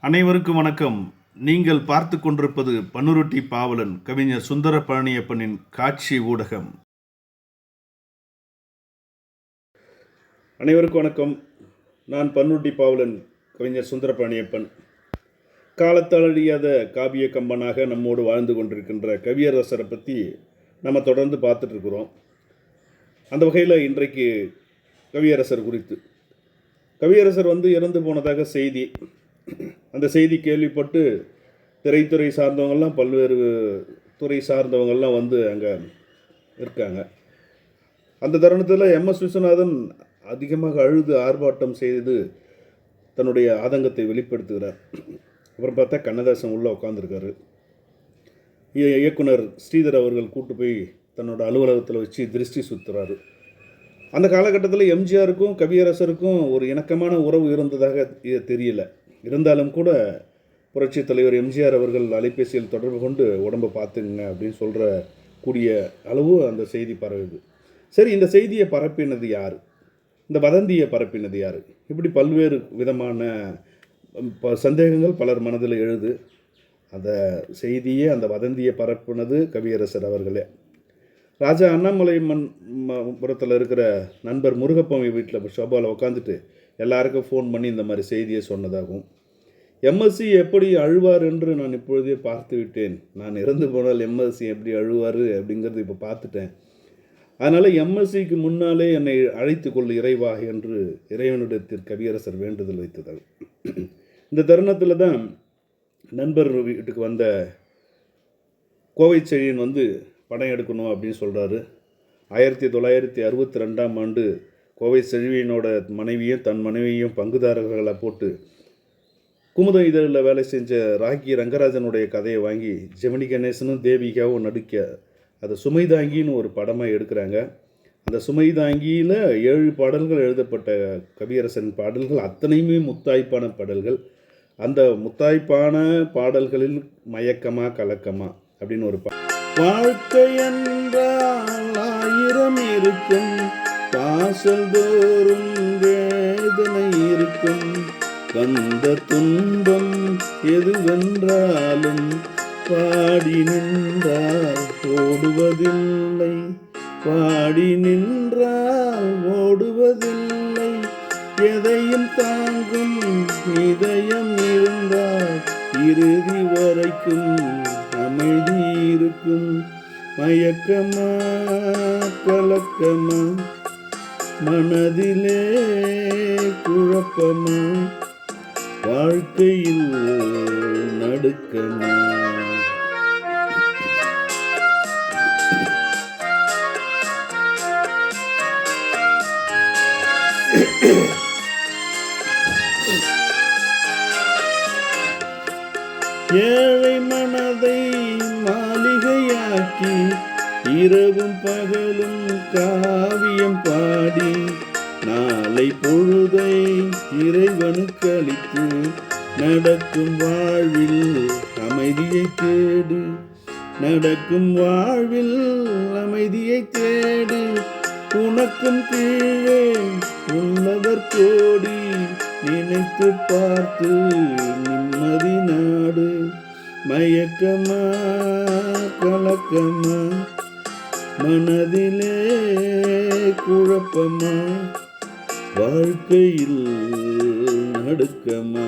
அனைவருக்கும் வணக்கம். நீங்கள் பார்த்து கொண்டிருப்பது பன்ருட்டி பாவலன் கவிஞர் சுந்தர பழனியப்பனின் காட்சி ஊடகம். அனைவருக்கும் வணக்கம். நான் பன்ருட்டி பாவலன் கவிஞர் சுந்தர பழனியப்பன். காலத்தால் அழியாத காவிய கம்பனாக நம்மோடு வாழ்ந்து கொண்டிருக்கின்ற கவியரசரை பற்றி நம்ம தொடர்ந்து பார்த்துட்ருக்குறோம். அந்த வகையில் இன்றைக்கு கவியரசர் குறித்து, கவியரசர் இறந்து போனதாக செய்தி. அந்த செய்தி கேள்விப்பட்டு திரைத்துறை சார்ந்தவங்கள்லாம், பல்வேறு துறை சார்ந்தவங்கள்லாம் அங்கே இருக்காங்க. அந்த தருணத்தில் எம்எஸ் விஸ்வநாதன் அதிகமாக அழுது ஆர்ப்பாட்டம் செய்து தன்னுடைய ஆதங்கத்தை வெளிப்படுத்துகிறார். அப்புறம் பார்த்தா கண்ணதாசன் உள்ளே உட்காந்துருக்காரு. இயக்குனர் ஸ்ரீதர் அவர்கள் கூட்டு போய் தன்னோட அலுவலகத்தில் வச்சு திருஷ்டி சுற்றுறாரு. அந்த காலகட்டத்தில் எம்ஜிஆருக்கும் கவியரசருக்கும் ஒரு இணக்கமான உறவு இருந்ததாக தெரியல. இருந்தாலும் கூட புரட்சித் தலைவர் எம்ஜிஆர் அவர்கள் அலைபேசியில் தொடர்பு கொண்டு உடம்பை பார்த்துங்க அப்படின்னு சொல்கிற கூடிய அளவு அந்த செய்தி பரவுது. சரி, இந்த செய்தியை பரப்பினது யார்? இந்த வதந்தியை பரப்பினது யார்? இப்படி பல்வேறு விதமான சந்தேகங்கள் பலர் மனதில் எழுது. அந்த செய்தியை, அந்த வதந்தியை பரப்புனது கவியரசர் அவர்களே. ராஜா அண்ணாமலை புறத்தில் இருக்கிற நண்பர் முருகப்பன் வீட்டில் ஷோபாவில் உட்காந்துட்டு எல்லாருக்கும் ஃபோன் பண்ணி இந்த மாதிரி செய்தியை சொன்னதாகவும், எம்எஸ்சி எப்படி அழுவார் என்று நான் இப்பொழுதே பார்த்து விட்டேன், நான் இறந்து போனால் எம்எஸ்சி எப்படி அழுவார் அப்படிங்கிறது இப்போ பார்த்துட்டேன், அதனால் எம்எஸ்சிக்கு முன்னாலே என்னை அழைத்து கொள் இறைவா என்று இறைவனிடத்தில் கவியரசர் வேண்டுதல் வைத்ததால். இந்த தருணத்தில் தான் நண்பர் வீட்டுக்கு வந்த கோவை செழியன் படம் எடுக்கணும் அப்படின்னு சொல்கிறாரு. 1962ஆம் ஆண்டு கோவை செழியனோட மனைவியும் தன் மனைவியும் பங்குதாரர்களை போட்டு குமுதம் இதழில் வேலை செஞ்ச ராக்கி ரங்கராஜனுடைய கதையை வாங்கி ஜெமினி கணேசனும் தேவிகாவும் நடிக்க அதை சுமைதாங்கின்னு ஒரு படமாக எடுக்கிறாங்க. அந்த சுமைதாங்கியில் 7 பாடல்கள் எழுதப்பட்ட கவியரசன் பாடல்கள் அத்தனையுமே முத்தாய்ப்பான பாடல்கள். அந்த முத்தாய்ப்பான பாடல்களில் மயக்கமா கலக்கமா அப்படின்னு ஒரு வாழ்க்கை என்றால் 1000 இருக்கும், வாசல் தோறும் வேதனை இருக்கும், வந்த துன்பம் எதுவென்றாலும் பாடி நின்றால் ஓடுவதில்லை, பாடி நின்றால் ஓடுவதில்லை, எதையும் தாங்கும் இதயம் இருந்தால் இறுதி வரைக்கும் அமைதி இருக்கும், மயக்கமா கலக்கமா மனதிலே குழப்பமா வாழ்க்கையில் நடுக்கமா. ஏழை மனதை மாளிகையாக்கி இரவும் பகலும் காவியம் பாடி நாளை பொழுதை இறைவனுக்கு அளித்து நடக்கும் வாழ்வில் அமைதியை தேடு, நடக்கும் வாழ்வில் அமைதியை தேடு, உனக்கும் கீழே உள்ளவர் கோடி, நினைத்து பார்த்து நிம்மதி நாடு, மயக்கமா கலக்கமா மனதிலே குழப்பமா வாழ்க்கையில் நடுக்கமா.